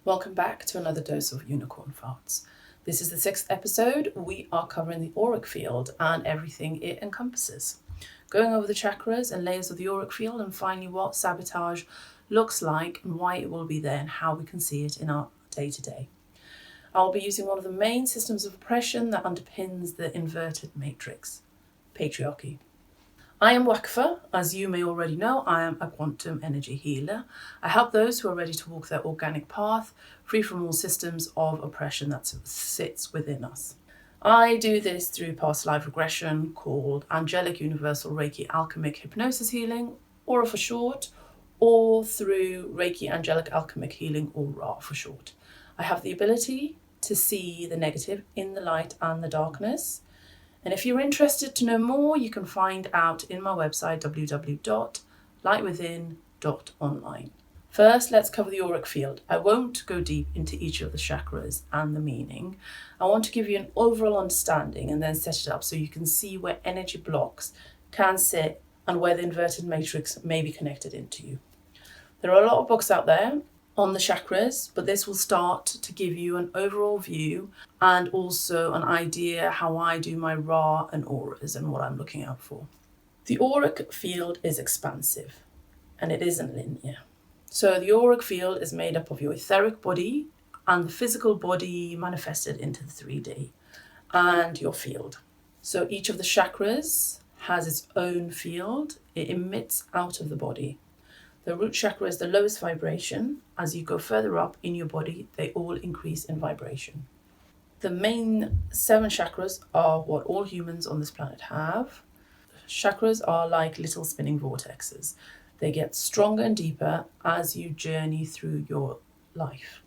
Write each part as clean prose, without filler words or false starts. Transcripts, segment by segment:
Welcome back to another dose of unicorn farts. This is the 6th episode. We are covering the Auric Field and everything it encompasses. Going over the chakras and layers of the Auric Field and finally what Sabotage looks like and why it will be there and how we can see it in our day-to-day. I'll be using one of the main systems of oppression that underpins the inverted matrix, Patriarchy. I am Wakfa. As you may already know, I am a quantum energy healer. I help those who are ready to walk their organic path, free from all systems of oppression that sits within us. I do this through past life regression called Angelic Universal Reiki Alchemic Hypnosis Healing, Aura for short, or through Reiki Angelic Alchemic Healing, or RA for short. I have the ability to see the negative in the light and the darkness. And if you're interested to know more, you can find out in my website, www.lightwithin.online. First, let's cover the auric field. I won't go deep into each of the chakras and the meaning. I want to give you an overall understanding and then set it up so you can see where energy blocks can sit and where the inverted matrix may be connected into you. There are a lot of books out there on the chakras, but this will start to give you an overall view and also an idea how I do my Ra and auras and what I'm looking out for. The auric field is expansive and it isn't linear. So the auric field is made up of your etheric body and the physical body manifested into the 3D and your field. So each of the chakras has its own field. It emits out of the body. The root chakra is the lowest vibration. As you go further up in your body, they all increase in vibration. The main 7 chakras are what all humans on this planet have. Chakras are like little spinning vortexes. They get stronger and deeper as you journey through your life.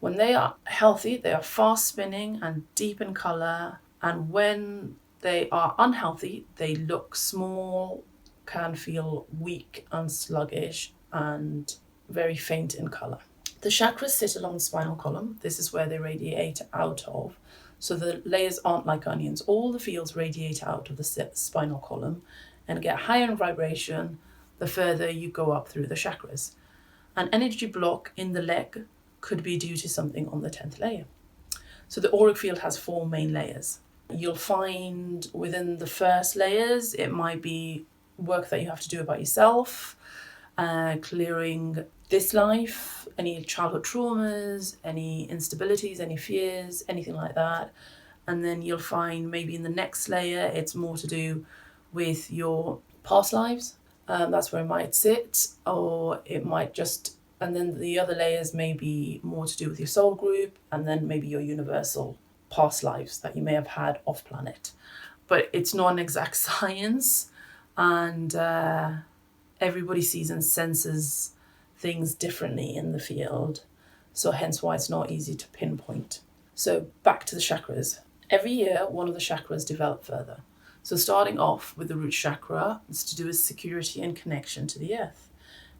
When they are healthy, they are fast spinning and deep in color. And when they are unhealthy, they look small, can feel weak and sluggish and very faint in color. The chakras sit along the spinal column. This is where they radiate out of. So the layers aren't like onions. All the fields radiate out of the spinal column and get higher in vibration the further you go up through the chakras. An energy block in the leg could be due to something on the 10th layer. So the auric field has 4 main layers. You'll find within the first layers, it might be work that you have to do about yourself, clearing this life, any childhood traumas, any instabilities, any fears, anything like that. And then you'll find maybe in the next layer, it's more to do with your past lives. That's where it might sit, or it might just, and then the other layers may be more to do with your soul group, and then maybe your universal past lives that you may have had off planet. But it's not an exact science, and everybody sees and senses things differently in the field, so hence why it's not easy to pinpoint. So back to the chakras. Every year one of the chakras develop further. So starting off with the root chakra, it's to do with security and connection to the earth,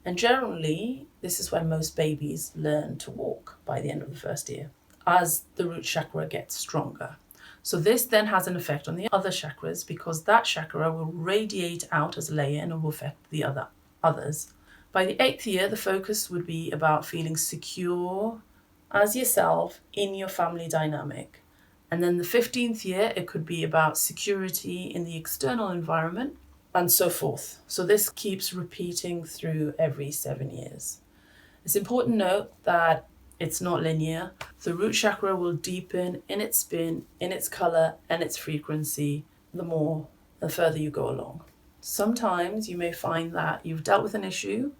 and generally this is when most babies learn to walk by the end of the first year as the root chakra gets stronger. So this then has an effect on the other chakras because that chakra will radiate out as a layer and it will affect the others. By the 8th year, the focus would be about feeling secure as yourself in your family dynamic. And then the 15th year, it could be about security in the external environment and so forth. So this keeps repeating through every 7 years. It's important to note that it's not linear. The root chakra will deepen in its spin, in its color, and its frequency the further you go along. Sometimes you may find that you've dealt with an issue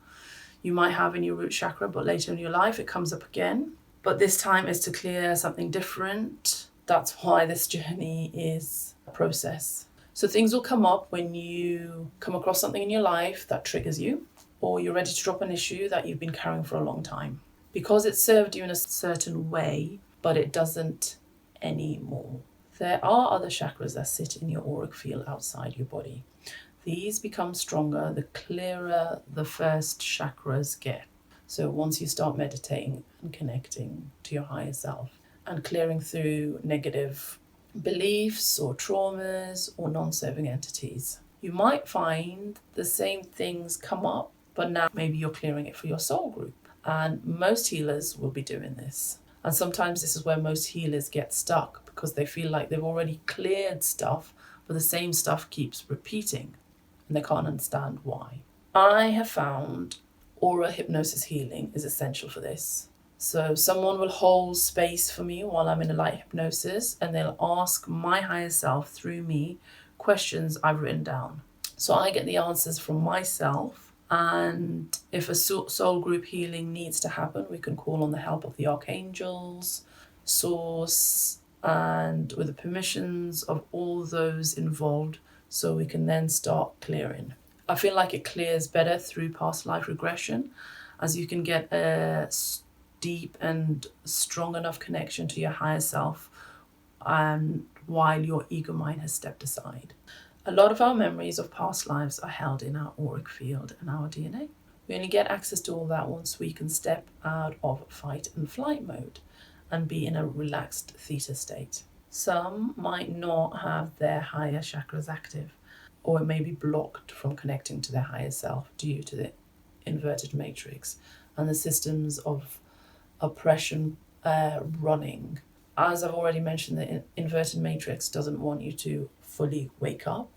you might have in your root chakra, but later in your life it comes up again. But this time is to clear something different. That's why this journey is a process. So things will come up when you come across something in your life that triggers you, or you're ready to drop an issue that you've been carrying for a long time. Because it served you in a certain way, but it doesn't anymore. There are other chakras that sit in your auric field outside your body. These become stronger the clearer the first chakras get. So once you start meditating and connecting to your higher self and clearing through negative beliefs or traumas or non-serving entities, you might find the same things come up, but now maybe you're clearing it for your soul group. And most healers will be doing this. And sometimes this is where most healers get stuck because they feel like they've already cleared stuff, but the same stuff keeps repeating and they can't understand why. I have found aura hypnosis healing is essential for this. So someone will hold space for me while I'm in a light hypnosis, and they'll ask my higher self through me questions I've written down. So I get the answers from myself, and if a soul group healing needs to happen, we can call on the help of the archangels, source, and with the permissions of all those involved, so we can then start clearing. I feel like it clears better through past life regression, as you can get a deep and strong enough connection to your higher self, and while your ego mind has stepped aside. A lot of our memories of past lives are held in our auric field and our DNA. We only get access to all that once we can step out of fight and flight mode and be in a relaxed theta state. Some might not have their higher chakras active, or it may be blocked from connecting to their higher self due to the inverted matrix and the systems of oppression running. As I've already mentioned, the inverted matrix doesn't want you to fully wake up.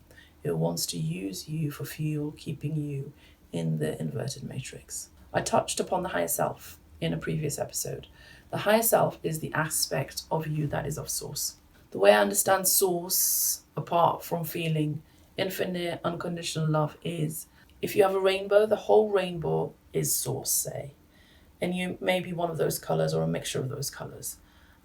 It wants to use you for fuel, keeping you in the inverted matrix. I touched upon the higher self in a previous episode. The higher self is the aspect of you that is of source. The way I understand source, apart from feeling infinite unconditional love, is if you have a rainbow, the whole rainbow is source, say. And you may be one of those colors or a mixture of those colors.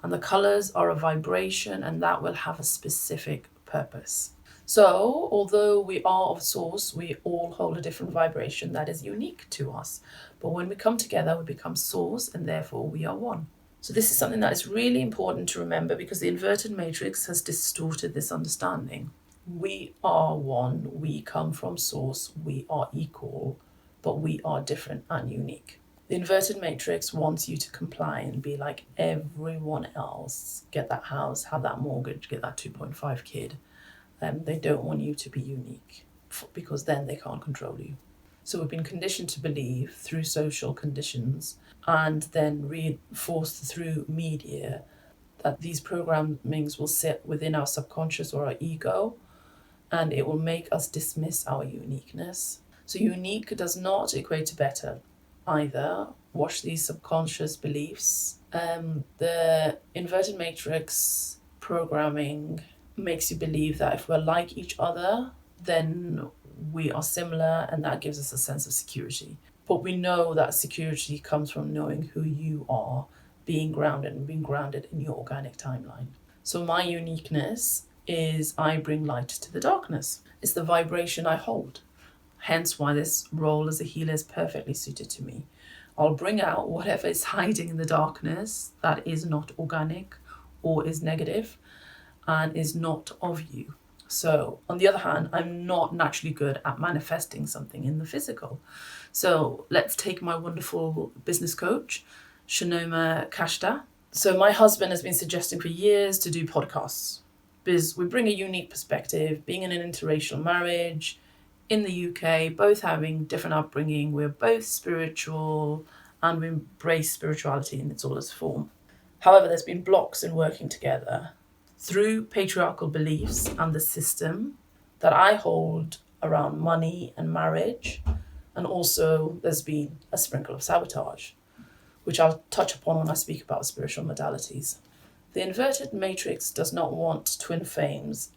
And the colors are a vibration, and that will have a specific purpose. So, although we are of source, we all hold a different vibration that is unique to us. But when we come together, we become source, and therefore we are one. So this is something that is really important to remember, because the inverted matrix has distorted this understanding. We are one, we come from source, we are equal, but we are different and unique. The inverted matrix wants you to comply and be like everyone else. Get that house, have that mortgage, get that 2.5 kid. They don't want you to be unique, because then they can't control you. So we've been conditioned to believe through social conditions, and then reinforced through media, that these programmings will sit within our subconscious or our ego, and it will make us dismiss our uniqueness. So unique does not equate to better either. Wash these subconscious beliefs. The inverted matrix programming makes you believe that if we're like each other, then we are similar, and that gives us a sense of security. But we know that security comes from knowing who you are, being grounded in your organic timeline. So my uniqueness is I bring light to the darkness. It's the vibration I hold. Hence why this role as a healer is perfectly suited to me. I'll bring out whatever is hiding in the darkness that is not organic or is negative and is not of you. So, on the other hand, I'm not naturally good at manifesting something in the physical. So, let's take my wonderful business coach, Shanoma Kashta. So, my husband has been suggesting for years to do podcasts, because we bring a unique perspective, being in an interracial marriage, in the UK, both having different upbringing. We're both spiritual, and we embrace spirituality in its oldest form. However, there's been blocks in working together through patriarchal beliefs and the system that I hold around money and marriage. And also there's been a sprinkle of sabotage, which I'll touch upon when I speak about spiritual modalities. The inverted matrix does not want twin flames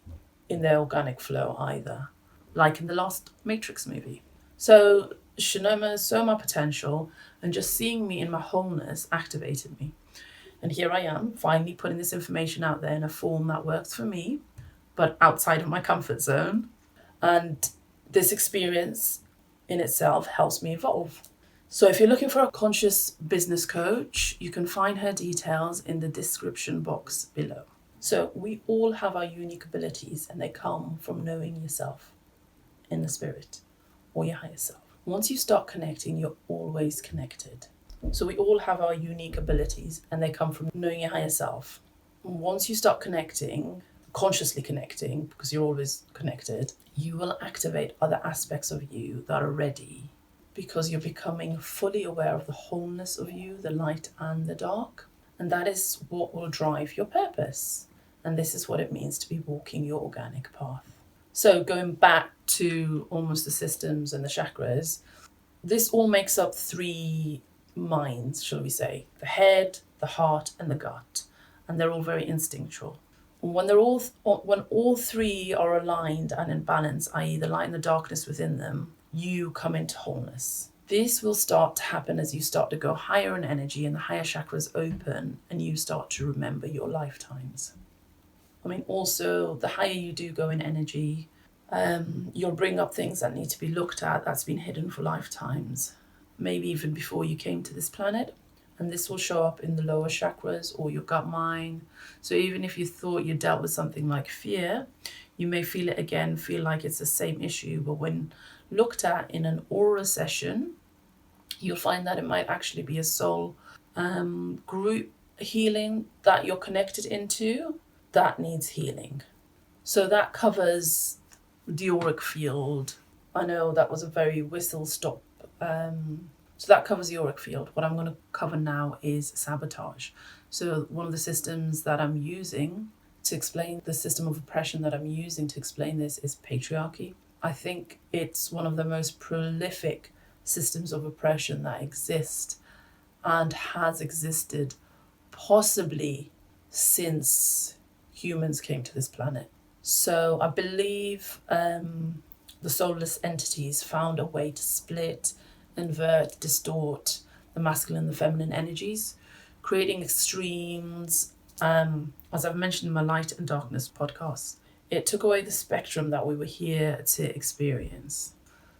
in their organic flow either, like in the last Matrix movie. So Shanoma saw my potential, and just seeing me in my wholeness activated me. And here I am, finally putting this information out there in a form that works for me, but outside of my comfort zone. And this experience in itself helps me evolve. So if you're looking for a conscious business coach, you can find her details in the description box below. So we all have our unique abilities, and they come from knowing yourself in the spirit or your higher self. Once you start connecting, you're always connected. So we all have our unique abilities, and they come from knowing your higher self. Once you start connecting, consciously connecting, because you're always connected, you will activate other aspects of you that are ready because you're becoming fully aware of the wholeness of you, the light and the dark. And that is what will drive your purpose. And this is what it means to be walking your organic path. So going back to almost the systems and the chakras, this all makes up 3 minds, shall we say. The head, the heart, and the gut. And they're all very instinctual. When all 3 are aligned and in balance, i.e. the light and the darkness within them, you come into wholeness. This will start to happen as you start to go higher in energy and the higher chakras open and you start to remember your lifetimes. I mean, also, the higher you do go in energy, you'll bring up things that need to be looked at that's been hidden for lifetimes, maybe even before you came to this planet. And this will show up in the lower chakras or your gut mind. So even if you thought you dealt with something like fear, you may feel it again, feel like it's the same issue. But when looked at in an aura session, you'll find that it might actually be a soul group healing that you're connected into that needs healing. So that covers the auric field. I know that was a very whistle stop. So that covers the auric field. What I'm going to cover now is sabotage. So one of the systems that I'm using to explain the system of oppression that I'm using to explain this is patriarchy. I think it's one of the most prolific systems of oppression that exist and has existed possibly since humans came to this planet. So I believe the soulless entities found a way to split, invert, distort the masculine and the feminine energies, creating extremes. As I've mentioned in my light and darkness podcast, it took away the spectrum that we were here to experience.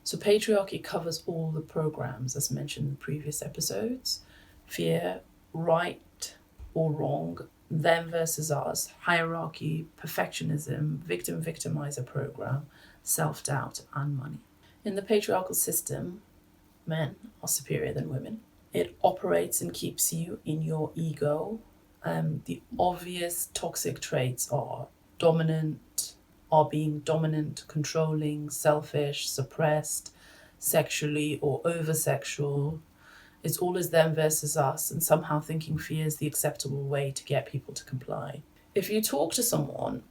So patriarchy covers all the programs, as mentioned in the previous episodes: fear, right or wrong, them versus us, hierarchy, perfectionism, victim-victimizer program, self-doubt, and money. In the patriarchal system, men are superior than women. It operates and keeps you in your ego. The obvious toxic traits are being dominant, controlling, selfish, suppressed, sexually or over-sexual. It's always them versus us, and somehow thinking fear is the acceptable way to get people to comply. If you talk to someone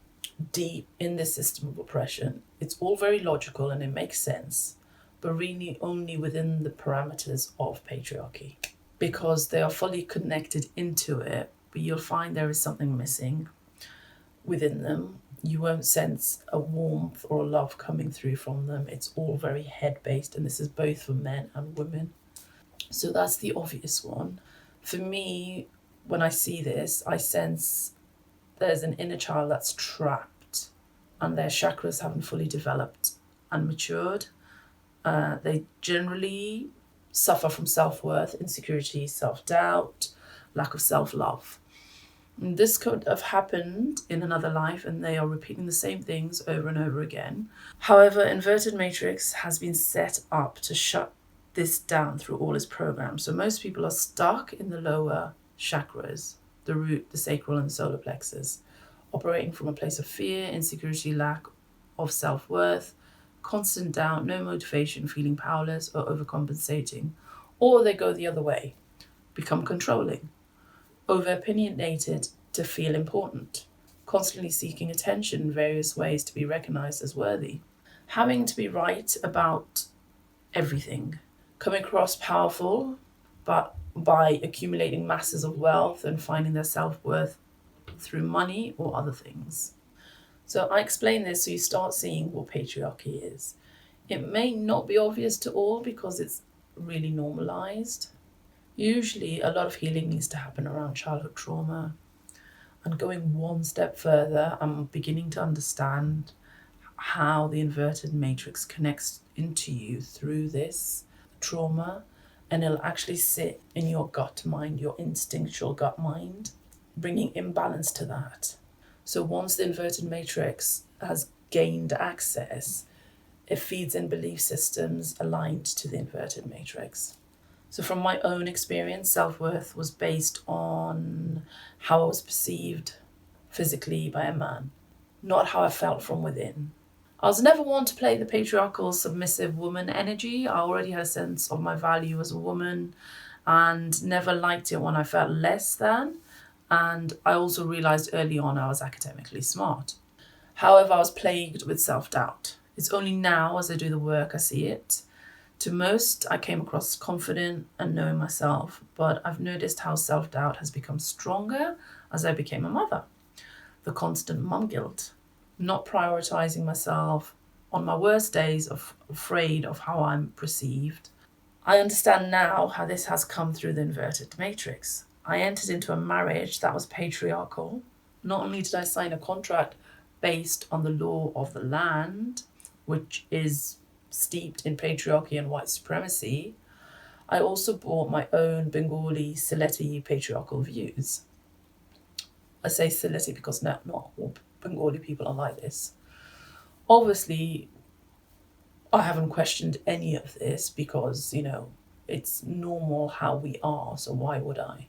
deep in this system of oppression, it's all very logical and it makes sense, but really only within the parameters of patriarchy, because they are fully connected into it, but you'll find there is something missing within them. You won't sense a warmth or a love coming through from them. It's all very head-based, and this is both for men and women. So that's the obvious one. For me, when I see this, I sense there's an inner child that's trapped and their chakras haven't fully developed and matured. They generally suffer from self-worth, insecurity, self-doubt, lack of self-love. And this could have happened in another life and they are repeating the same things over and over again. However, inverted matrix has been set up to shut this down through all its programs. So most people are stuck in the lower chakras, the root, the sacral, and the solar plexus, operating from a place of fear, insecurity, lack of self-worth, constant doubt, no motivation, feeling powerless or overcompensating. Or they go the other way, become controlling, over-opinionated to feel important, constantly seeking attention in various ways to be recognized as worthy, having to be right about everything, coming across powerful, but by accumulating masses of wealth and finding their self-worth through money or other things. So I explain this so you start seeing what patriarchy is. It may not be obvious to all because it's really normalized. Usually a lot of healing needs to happen around childhood trauma. And going one step further, I'm beginning to understand how the inverted matrix connects into you through this trauma, and it'll actually sit in your gut mind, your instinctual gut mind, bringing imbalance to that. So once the inverted matrix has gained access, it feeds in belief systems aligned to the inverted matrix. So from my own experience, self-worth was based on how I was perceived physically by a man, not how I felt from within. I was never one to play the patriarchal submissive woman energy. I already had a sense of my value as a woman and never liked it when I felt less than. And I also realised early on I was academically smart. However, I was plagued with self-doubt. It's only now as I do the work I see it. To most, I came across confident and knowing myself, but I've noticed how self-doubt has become stronger as I became a mother. The constant mum guilt, not prioritising myself on my worst days, afraid of how I'm perceived. I understand now how this has come through the inverted matrix. I entered into a marriage that was patriarchal. Not only did I sign a contract based on the law of the land, which is steeped in patriarchy and white supremacy, I also brought my own Bengali Sylheti patriarchal views. I say Sylheti because not all Bengali people are like this. Obviously, I haven't questioned any of this because, it's normal how we are, so why would I?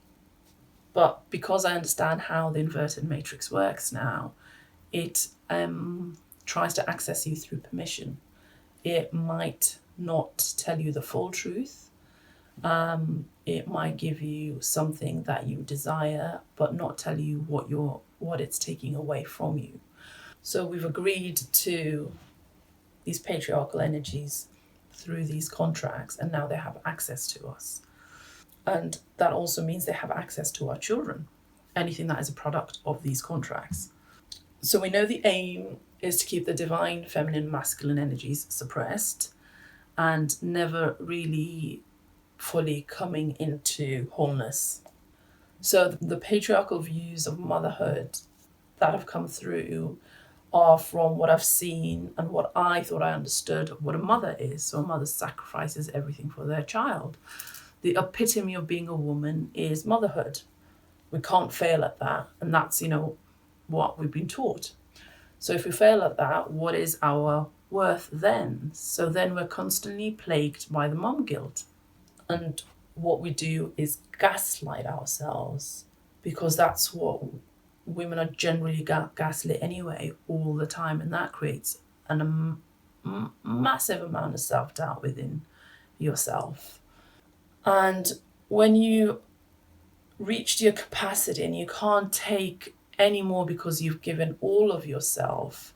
But because I understand how the inverted matrix works now, it tries to access you through permission. It might not tell you the full truth. It might give you something that you desire, but not tell you what it's taking away from you. So we've agreed to these patriarchal energies through these contracts, and now they have access to us. And that also means they have access to our children, anything that is a product of these contracts. So we know the aim is to keep the divine feminine masculine energies suppressed and never really fully coming into wholeness. So the patriarchal views of motherhood that have come through are from what I've seen and what I thought I understood what a mother is. So a mother sacrifices everything for their child. The epitome of being a woman is motherhood. We can't fail at that. And that's, what we've been taught. So if we fail at that, what is our worth then? So then we're constantly plagued by the mom guilt. And what we do is gaslight ourselves, because that's what women are generally gaslit anyway, all the time. And that creates a massive amount of self-doubt within yourself. And when you reach your capacity and you can't take any more because you've given all of yourself,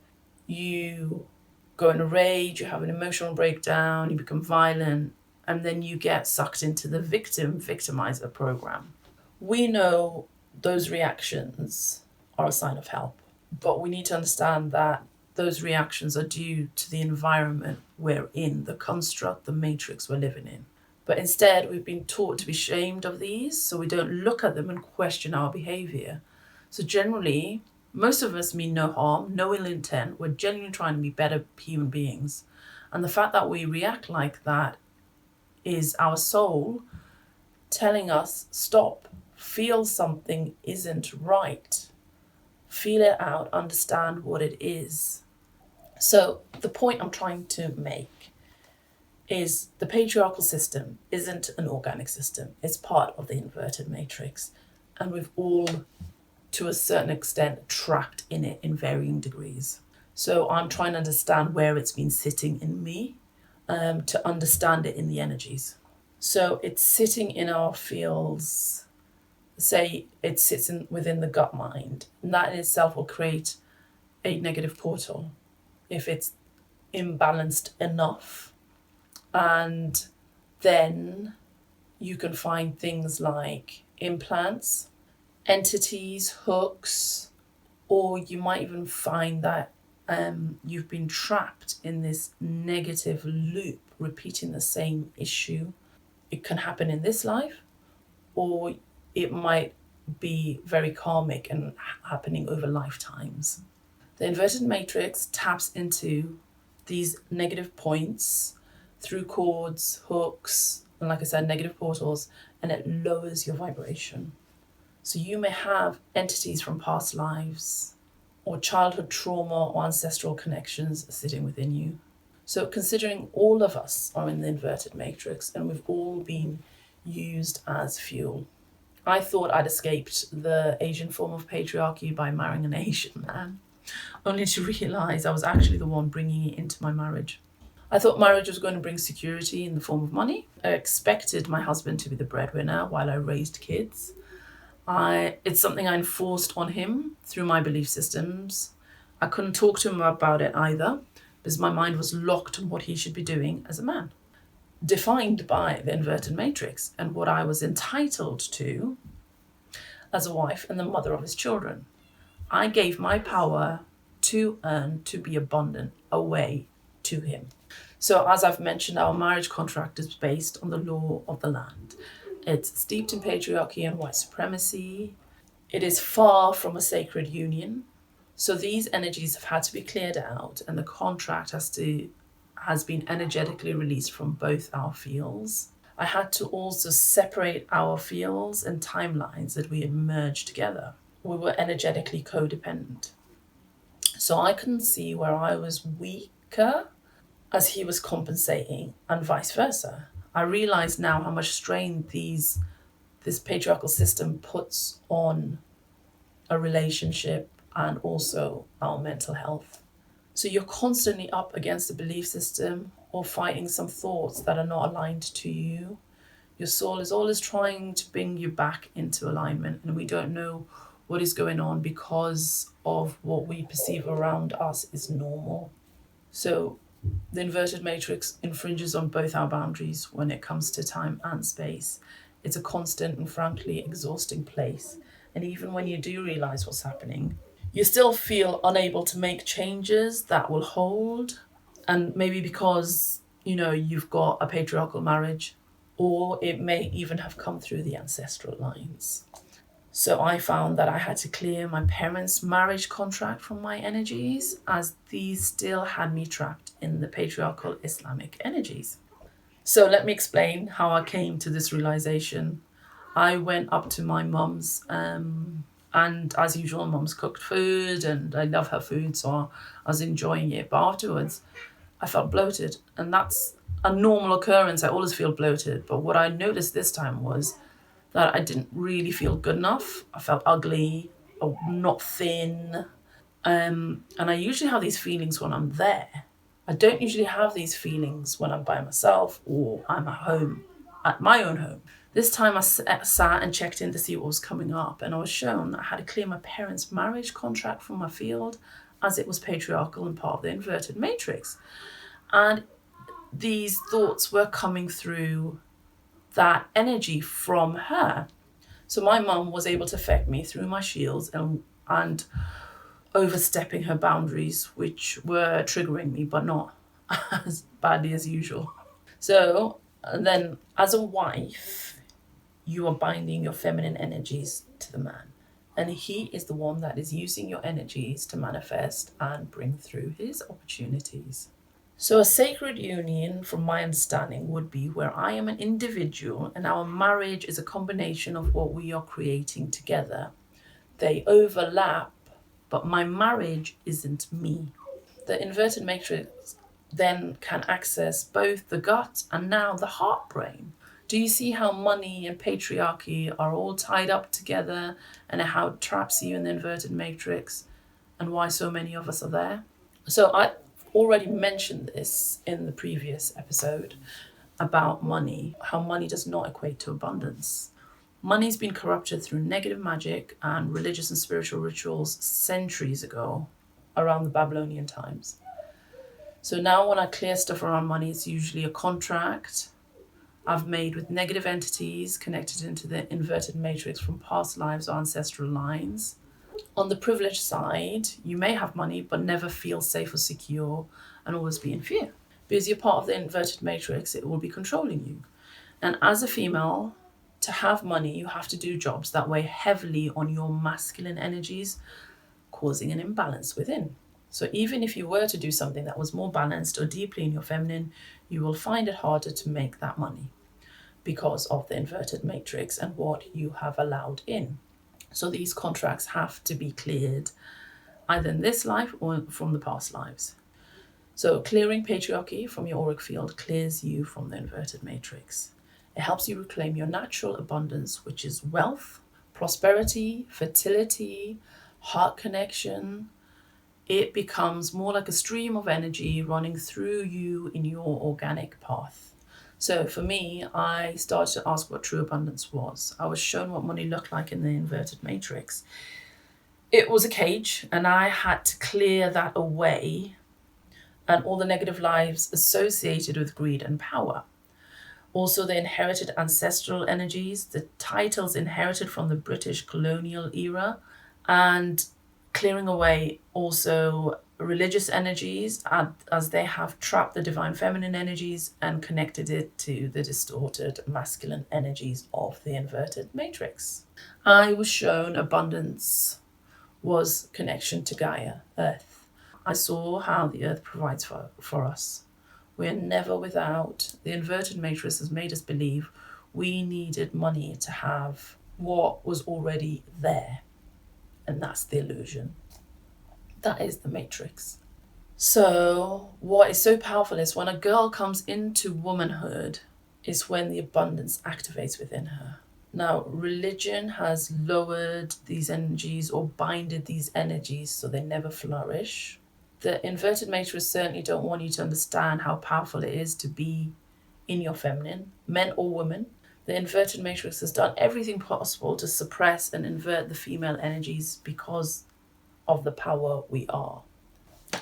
you go in a rage, you have an emotional breakdown, you become violent, and then you get sucked into the victimizer program. We know those reactions are a sign of help, but we need to understand that those reactions are due to the environment we're in, the construct, the matrix we're living in. But instead, we've been taught to be ashamed of these, so we don't look at them and question our behavior. So generally, most of us mean no harm, no ill intent. We're genuinely trying to be better human beings. And the fact that we react like that is our soul telling us, stop, feel something isn't right. Feel it out, understand what it is. So the point I'm trying to make is the patriarchal system isn't an organic system. It's part of the inverted matrix. And we've all, to a certain extent, trapped in it in varying degrees. So I'm trying to understand where it's been sitting in me, to understand it in the energies. So it's sitting in our fields, say it sits within the gut mind, and that in itself will create a negative portal if it's imbalanced enough. And then you can find things like implants, entities, hooks, or you might even find that you've been trapped in this negative loop, repeating the same issue. It can happen in this life, or it might be very karmic and happening over lifetimes. The inverted matrix taps into these negative points through cords, hooks, and like I said, negative portals, and it lowers your vibration. So you may have entities from past lives or childhood trauma or ancestral connections sitting within you. So considering all of us are in the inverted matrix and we've all been used as fuel. I thought I'd escaped the Asian form of patriarchy by marrying an Asian man. only to realize I was actually the one bringing it into my marriage. I thought marriage was going to bring security in the form of money. I expected my husband to be the breadwinner while I raised kids. It's something I enforced on him through my belief systems. I couldn't talk to him about it either because my mind was locked on what he should be doing as a man, defined by the inverted matrix and what I was entitled to as a wife and the mother of his children. I gave my power to earn, to be abundant, away to him. So as I've mentioned, our marriage contract is based on the law of the land. It's steeped in patriarchy and white supremacy. It is far from a sacred union. So these energies have had to be cleared out, and the contract has been energetically released from both our fields. I had to also separate our fields and timelines that we had merged together. We were energetically codependent. So I couldn't see where I was weaker as he was compensating, and vice versa. I realize now how much strain this patriarchal system puts on a relationship and also our mental health. So you're constantly up against a belief system or fighting some thoughts that are not aligned to you. Your soul is always trying to bring you back into alignment, and we don't know what is going on because of what we perceive around us is normal. So the inverted matrix infringes on both our boundaries when it comes to time and space. It's a constant and frankly exhausting place. And even when you do realize what's happening, you still feel unable to make changes that will hold. And maybe because, you've got a patriarchal marriage, or it may even have come through the ancestral lines. So I found that I had to clear my parents' marriage contract from my energies, as these still had me trapped in the patriarchal Islamic energies. So let me explain how I came to this realization. I went up to my mum's, and as usual, mum's cooked food, and I love her food, so I was enjoying it. But afterwards, I felt bloated, and that's a normal occurrence. I always feel bloated. But what I noticed this time was that I didn't really feel good enough. I felt ugly, or not thin. And I usually have these feelings when I'm there. I don't usually have these feelings when I'm by myself or I'm at home, at my own home. This time I sat and checked in to see what was coming up, and I was shown I had to clear my parents' marriage contract from my field, as it was patriarchal and part of the inverted matrix. And these thoughts were coming through that energy from her. So my mum was able to affect me through my shields and overstepping her boundaries, which were triggering me, but not as badly as usual. So then, as a wife, you are binding your feminine energies to the man, and he is the one that is using your energies to manifest and bring through his opportunities. So a sacred union, from my understanding, would be where I am an individual and our marriage is a combination of what we are creating together. They overlap, but my marriage isn't me. The inverted matrix then can access both the gut and now the heart brain. Do you see how money and patriarchy are all tied up together, and how it traps you in the inverted matrix, and why so many of us are there? So I already mentioned this in the previous episode about money, how money does not equate to abundance. Money's been corrupted through negative magic and religious and spiritual rituals centuries ago, around the Babylonian times. So now when I clear stuff around money, it's usually a contract I've made with negative entities connected into the inverted matrix from past lives or ancestral lines. On the privileged side, you may have money but never feel safe or secure and always be in fear. Because you're part of the inverted matrix, it will be controlling you. And as a female, to have money, you have to do jobs that weigh heavily on your masculine energies, causing an imbalance within. So even if you were to do something that was more balanced or deeply in your feminine, you will find it harder to make that money because of the inverted matrix and what you have allowed in. So these contracts have to be cleared either in this life or from the past lives. So clearing patriarchy from your auric field clears you from the inverted matrix. It helps you reclaim your natural abundance, which is wealth, prosperity, fertility, heart connection. it becomes more like a stream of energy running through you in your organic path. So for me, I started to ask what true abundance was. I was shown what money looked like in the inverted matrix. It was a cage, and I had to clear that away and all the negative lives associated with greed and power. Also, the inherited ancestral energies, the titles inherited from the British colonial era, and clearing away also religious energies as they have trapped the divine feminine energies and connected it to the distorted masculine energies of the inverted matrix. I was shown abundance was connection to Gaia, Earth. I saw how the Earth provides for us. We're never without. The inverted matrix has made us believe we needed money to have what was already there. And that's the illusion. That is the matrix. So what is so powerful is when a girl comes into womanhood is when the abundance activates within her. Now, religion has lowered these energies or binded these energies so they never flourish. The inverted matrix certainly don't want you to understand how powerful it is to be in your feminine, men or women. The inverted matrix has done everything possible to suppress and invert the female energies because of the power we are.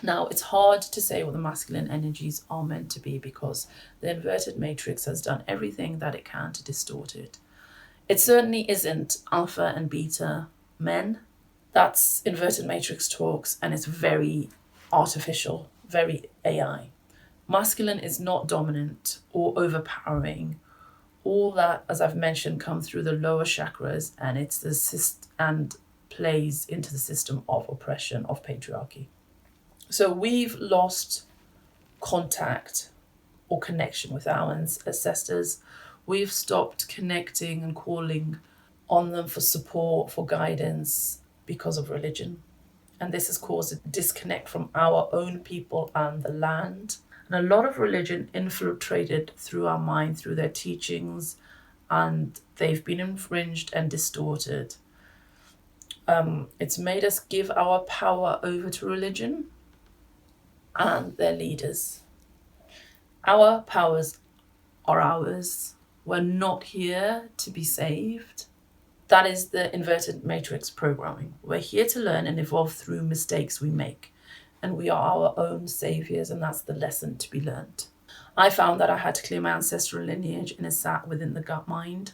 Now, it's hard to say what the masculine energies are meant to be because the inverted matrix has done everything that it can to distort it. It certainly isn't alpha and beta men. That's inverted matrix talks, and it's very artificial, very AI. Masculine is not dominant or overpowering. All that, as I've mentioned, come through the lower chakras, and it's and plays into the system of oppression, of patriarchy. So we've lost contact or connection with our ancestors. We've stopped connecting and calling on them for support, for guidance because of religion. And this has caused a disconnect from our own people and the land. And a lot of religion infiltrated through our mind, through their teachings, and they've been infringed and distorted. It's made us give our power over to religion and their leaders. Our powers are ours. We're not here to be saved. That is the inverted matrix programming. We're here to learn and evolve through mistakes we make. And we are our own saviors, and that's the lesson to be learned. I found that I had to clear my ancestral lineage, and it sat within the gut mind.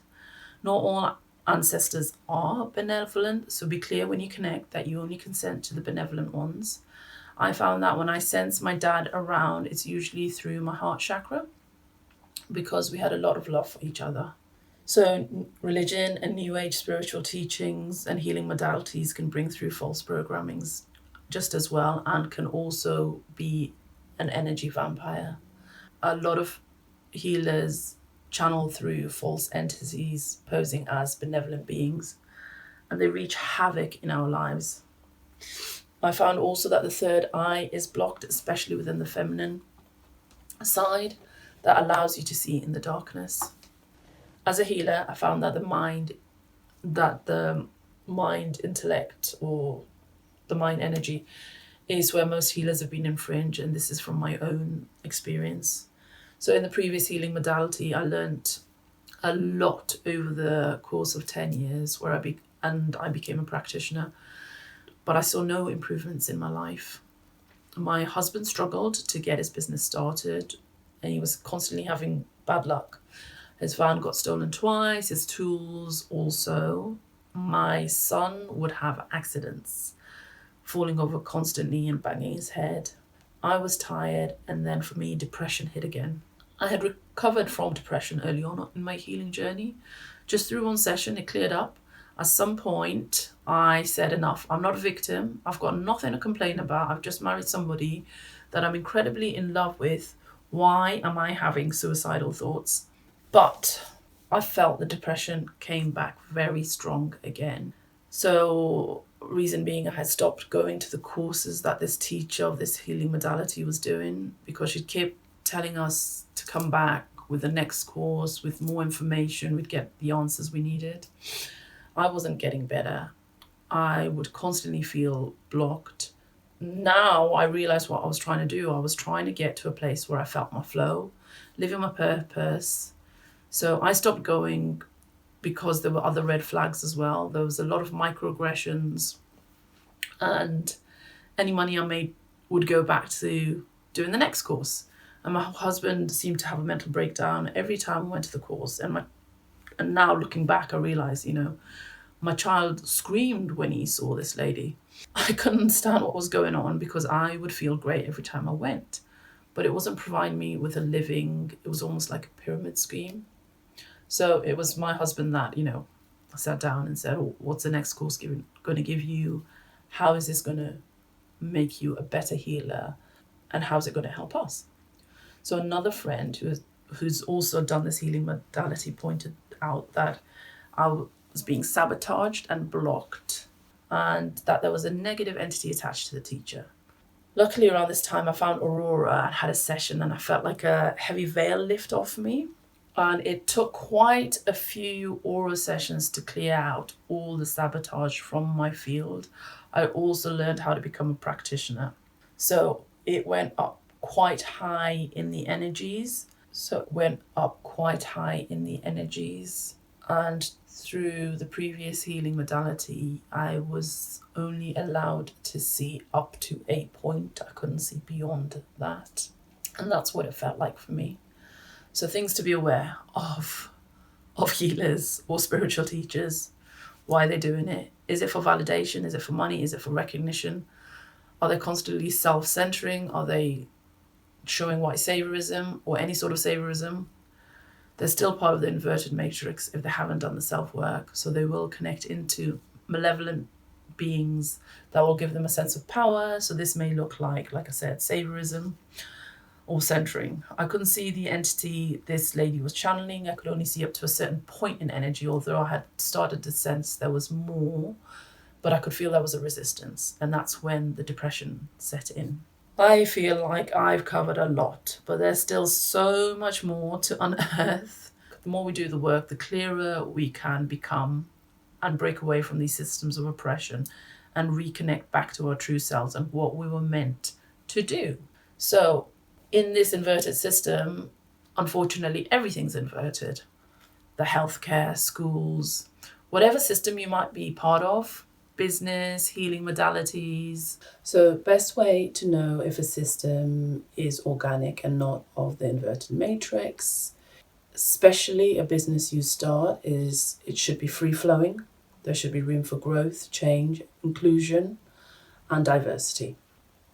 Not all ancestors are benevolent, so be clear when you connect that you only consent to the benevolent ones. I found that when I sense my dad around, it's usually through my heart chakra because we had a lot of love for each other. So religion and new age spiritual teachings and healing modalities can bring through false programmings just as well, and can also be an energy vampire. A lot of healers channel through false entities posing as benevolent beings, and they wreak havoc in our lives. I found also that the third eye is blocked, especially within the feminine side, that allows you to see in the darkness. As a healer, I found that the mind intellect, or the mind energy, is where most healers have been infringed, and this is from my own experience. So in the previous healing modality, I learned a lot over the course of 10 years where I became a practitioner, but I saw no improvements in my life. My husband struggled to get his business started, and he was constantly having bad luck. His van got stolen twice, his tools also. My son would have accidents, falling over constantly and banging his head. I was tired, and then for me, depression hit again. I had recovered from depression early on in my healing journey. Just through one session, it cleared up. At some point, I said enough. I'm not a victim. I've got nothing to complain about. I've just married somebody that I'm incredibly in love with. Why am I having suicidal thoughts? But I felt the depression came back very strong again. So reason being, I had stopped going to the courses that this teacher of this healing modality was doing, because she kept telling us to come back with the next course, with more information, we'd get the answers we needed. I wasn't getting better. I would constantly feel blocked, now I realize what I was trying to do. I was trying to get to a place where I felt my flow, living my purpose. So I stopped going because there were other red flags as well. There was a lot of microaggressions, and any money I made would go back to doing the next course. And my husband seemed to have a mental breakdown every time we went to the course. And now looking back, I realize, my child screamed when he saw this lady. I couldn't understand what was going on because I would feel great every time I went. But it wasn't providing me with a living, it was almost like a pyramid scheme. So it was my husband that, sat down and said, oh, what's the next course going to give you? How is this going to make you a better healer? And how's it going to help us? So another friend who's also done this healing modality pointed out that I was being sabotaged and blocked, and that there was a negative entity attached to the teacher. Luckily, around this time, I found Aurora and had a session, and I felt like a heavy veil lift off me. And it took quite a few Aura sessions to clear out all the sabotage from my field. I also learned how to become a practitioner. So it went up quite high in the energies. And through the previous healing modality, I was only allowed to see up to 8 point. I couldn't see beyond that. And that's what it felt like for me. So things to be aware of healers or spiritual teachers. Why are they doing it? Is it for validation? Is it for money? Is it for recognition? Are they constantly self-centering? Are they showing white saviorism or any sort of saviorism? They're still part of the inverted matrix if they haven't done the self-work. So they will connect into malevolent beings that will give them a sense of power. So this may look like I said, saviorism or centering. I couldn't see the entity this lady was channeling. I could only see up to a certain point in energy, although I had started to sense there was more, but I could feel there was a resistance. And that's when the depression set in. I feel like I've covered a lot, but there's still so much more to unearth. The more we do the work, the clearer we can become and break away from these systems of oppression and reconnect back to our true selves and what we were meant to do. So in this inverted system, unfortunately, everything's inverted. The healthcare, schools, whatever system you might be part of, business, healing modalities. So best way to know if a system is organic and not of the inverted matrix, especially a business you start, is it should be free-flowing. There should be room for growth, change, inclusion, and diversity.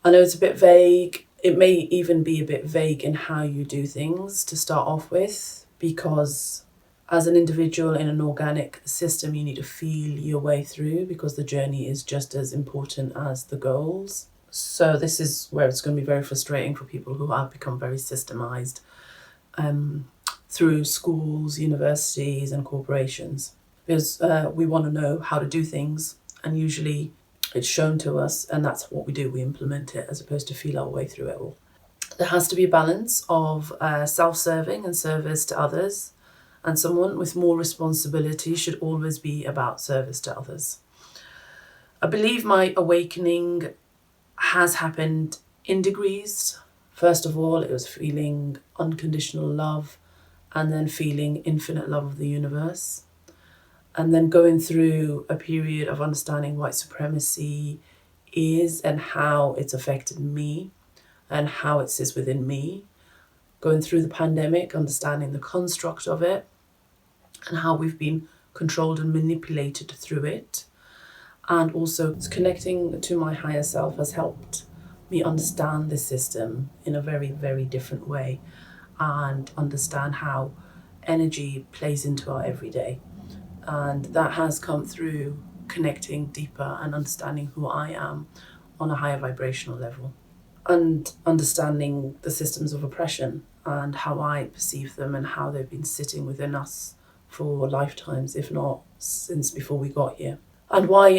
I know it's a bit vague. It may even be a bit vague in how you do things to start off with, because as an individual in an organic system, you need to feel your way through because the journey is just as important as the goals. So this is where it's going to be very frustrating for people who have become very systemized through schools, universities and corporations, because we want to know how to do things, and usually it's shown to us and that's what we do. We implement it as opposed to feel our way through it all. There has to be a balance of self-serving and service to others. And someone with more responsibility should always be about service to others. I believe my awakening has happened in degrees. First of all, it was feeling unconditional love, and then feeling infinite love of the universe. And then going through a period of understanding white supremacy is and how it's affected me and how it sits within me. Going through the pandemic, understanding the construct of it and how we've been controlled and manipulated through it. And also connecting to my higher self has helped me understand this system in a very, very different way and understand how energy plays into our everyday. And that has come through connecting deeper and understanding who I am on a higher vibrational level, and understanding the systems of oppression and how I perceive them and how they've been sitting within us for lifetimes, if not since before we got here. And why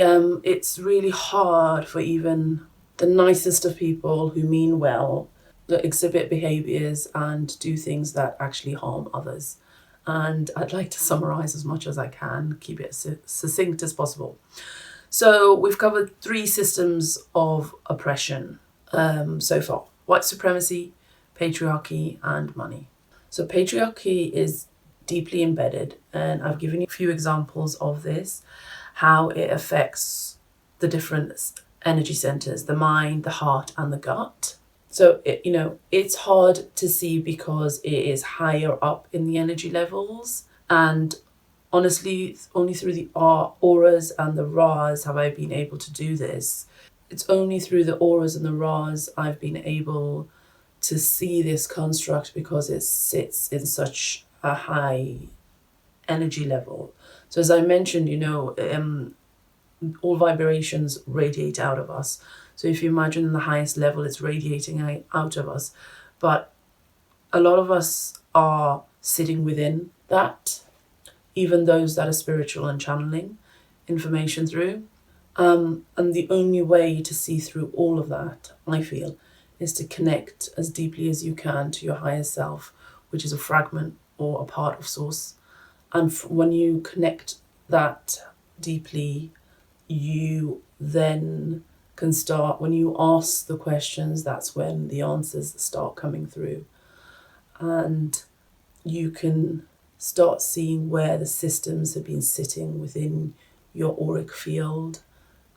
it's really hard for even the nicest of people who mean well that exhibit behaviours and do things that actually harm others. And I'd like to summarise as much as I can, keep it succinct as possible. So we've covered 3 systems of oppression so far: white supremacy, patriarchy, and money. So patriarchy is deeply embedded, and I've given you a few examples of this, how it affects the different energy centers, the mind, the heart, and the gut. So it's hard to see because it is higher up in the energy levels, and honestly, only through the auras and the Ra's have I been able to do this. It's only through the auras and the Ra's I've been able to see this construct, because it sits in such a high energy level. So as I mentioned, all vibrations radiate out of us. So if you imagine the highest level, it's radiating out of us. But a lot of us are sitting within that, even those that are spiritual and channeling information through. And the only way to see through all of that, I feel, is to connect as deeply as you can to your higher self, which is a fragment or a part of source. And when you connect that deeply, you then can start, when you ask the questions, that's when the answers start coming through. And you can start seeing where the systems have been sitting within your auric field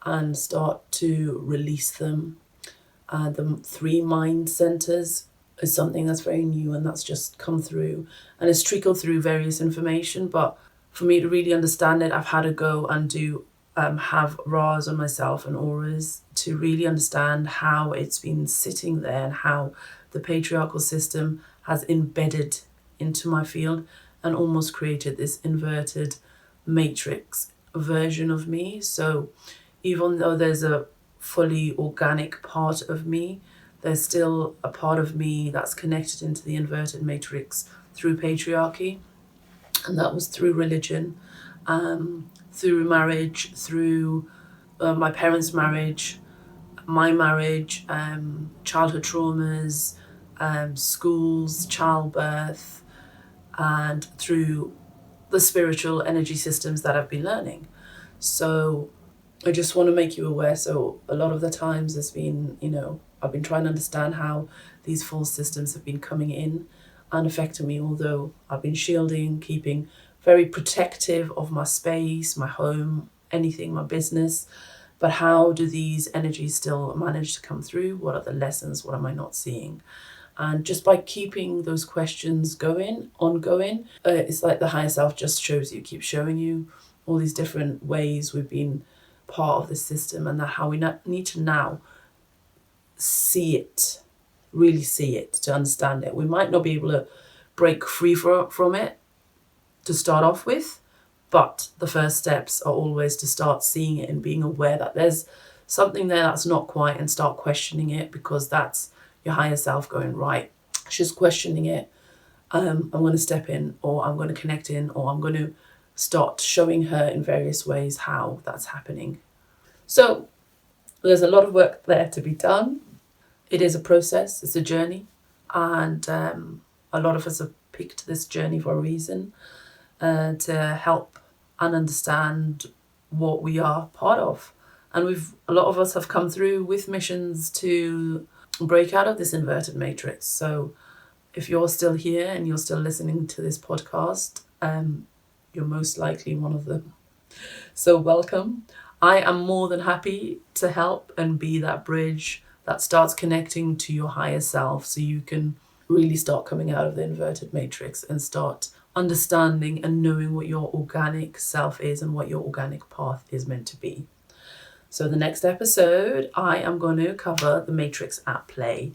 and start to release them. The 3 mind centers is something that's very new, and that's just come through, and it's trickled through various information. But for me to really understand it, I've had to go and do have Ra's on myself and auras to really understand how it's been sitting there and how the patriarchal system has embedded into my field and almost created this inverted matrix version of me. So even though there's a fully organic part of me, there's still a part of me that's connected into the inverted matrix through patriarchy. And that was through religion, through marriage, through my parents' marriage, my marriage, childhood traumas, schools, childbirth, and through the spiritual energy systems that I've been learning. So I just want to make you aware. So a lot of the times there's been, I've been trying to understand how these false systems have been coming in and affecting me, although I've been shielding, keeping very protective of my space, my home, anything, my business. But how do these energies still manage to come through? What are the lessons? What am I not seeing? And just by keeping those questions ongoing, it's like the higher self just shows you, keeps showing you all these different ways we've been part of the system, and that how we need to now see it, really see it, to understand it. We might not be able to break free from it to start off with, but the first steps are always to start seeing it and being aware that there's something there that's not quite, and start questioning it, because that's your higher self going, right, she's questioning it. I'm going to step in, or I'm going to connect in, or I'm going to start showing her in various ways how that's happening. So there's a lot of work there to be done. It is a process, it's a journey, and a lot of us have picked this journey for a reason, to help and understand what we are part of. And a lot of us have come through with missions to break out of this inverted matrix. So if you're still here and you're still listening to this podcast, you're most likely one of them. So welcome. I am more than happy to help and be that bridge that starts connecting to your higher self, so you can really start coming out of the inverted matrix and start understanding and knowing what your organic self is and what your organic path is meant to be. So the next episode, I am going to cover the matrix at play,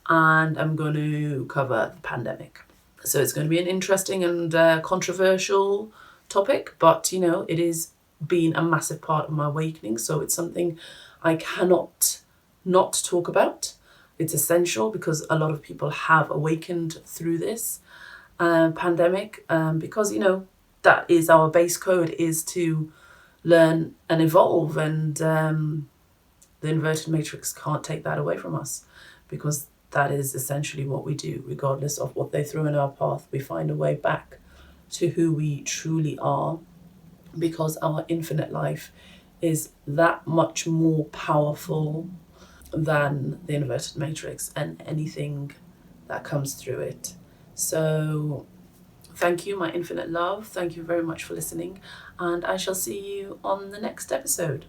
and I'm going to cover the pandemic. So it's going to be an interesting and controversial topic, but it is been a massive part of my awakening, so it's something I cannot not talk about. It's essential because a lot of people have awakened through this pandemic, because that is our base code, is to learn and evolve, and the inverted matrix can't take that away from us, because that is essentially what we do. Regardless of what they throw in our path, we find a way back to who we truly are, because our infinite life is that much more powerful than the inverted matrix and anything that comes through it. So thank you, my infinite love. Thank you very much for listening, and I shall see you on the next episode.